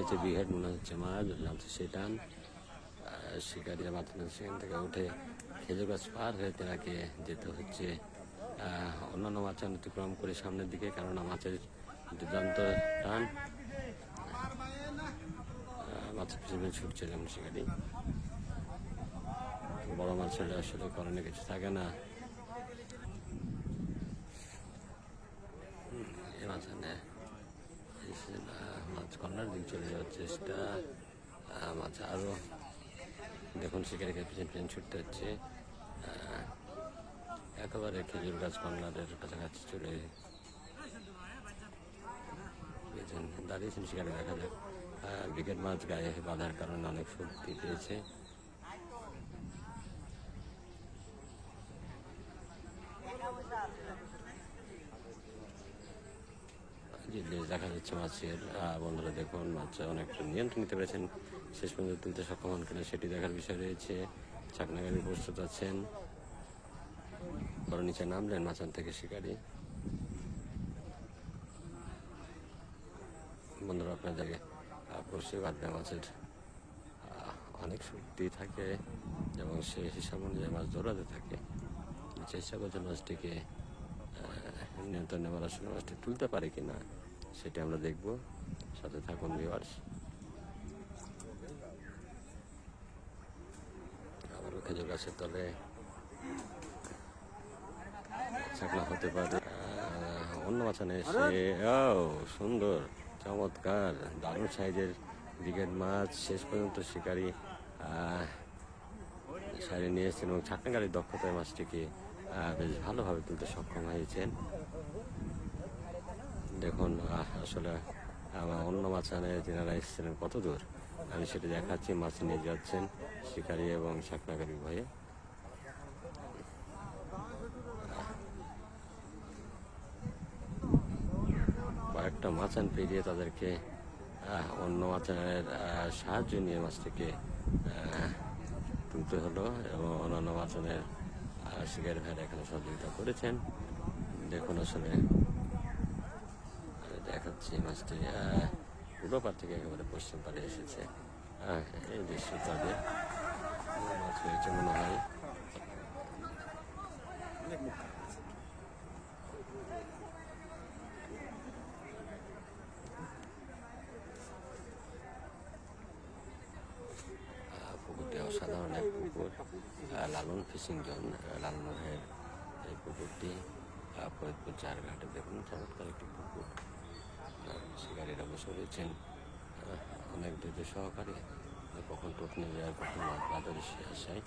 হয়েছে বিঘাট, মনে হচ্ছে মাছ জানতে সেটান শিকারিরা মাছ সেখান থেকে উঠে খেজুর গাছ পার হয়ে তেনাকে যেতে হচ্ছে অন্যান্য মাছের অতিক্রম করে সামনের দিকে, কেননা মাছের দুর্দান্ত টান। মাছের পিছনে ছুটছিলেন শিকারি। বড় মাছ হলে আসলে করণে কিছু থাকে না। এই মাঝখানে মাছ কর্নার দিক চলে যাওয়ার চেষ্টা, মাছ আরও দেখুন শিকারিকে পিছন পিছন ছুটতে হচ্ছে। একেবারে খেজুর গাছ কর্নারের কাছাকাছি চলে দাঁড়িয়েছেন শিকারি। দেখা যাক, ব্রিগেড মাছ গায়ে বাঁধার কারণে অনেক শক্তি পেয়েছে। দেখা যাচ্ছে মাছের বন্ধুরা দেখুন মাছ অনেকটা নিয়ন্ত্রণ নিতে পেরেছেন, শেষ পর্যন্ত তুলতে সক্ষম হন কিনা সেটি দেখার বিষয় রয়েছে। চাকনাগাড়ি প্রস্তুত আছেন, বড় নিচে নামলেন মাচান থেকে শিকারি। বন্ধুরা আপনার জায়গায় অবশ্যই বাদবে মাছের অনেক শক্তি থাকে এবং সে হিসাব অনুযায়ী মাছ দৌড়াতে থাকে। চেষ্টা করছে মাছটিকে নিয়ন্ত্রণ নেওয়ার, আসলে মাছটি তুলতে পারে কিনা সেটি আমরা দেখব, সাথে থাকুন ভিউয়ার্স। আবারও খেজুর গাছের তলে ছাকলা হতে পারে অন্য মাছানে এসে। সুন্দর, চমৎকার, দারুণ সাইজের ব্রিগেড মাছ শেষ পর্যন্ত শিকারি সাইডে নিয়ে এসেছেন এবং ছাকনাগাড়ির দক্ষতায় মাছটিকে বেশ ভালোভাবে তুলতে সক্ষম হয়েছেন। দেখুন আসলে অন্য মাছানে যেনারা এসেছিলেন কত দূর আমি সেটা দেখাচ্ছি। মাছ নিয়ে যাচ্ছেন শিকারি এবং ছাকনাগাড়ি ভয়ে। কয়েকটা মাচান পেরিয়ে তাদেরকে অন্য মাচানের সাহায্য নিয়ে মাছটিকে তুলতে হলো এবং অন্যান্য মাচানের শিকারি ভাইরা এখানে সহযোগিতা করেছেন। দেখুন আসলে দেখাচ্ছি মাছটি পূর্ব পার থেকে একেবারে পশ্চিম পারে এসেছে। এই দৃশ্য তাদের মাছ হয়েছে মনে হয়। পুকুরটি অসাধারণ এক পুকুর, লালন ফিশিং জোন, লালনের এই পুকুরটি ফরিদপুর চারঘাটে। দেখুন চমৎকার একটি পুকুর, শিকারীরা বসে রয়েছেন অনেক ধৈর্য সহকারে, কখন টোপ নেবে আর কখন বাজারে সে আসায়।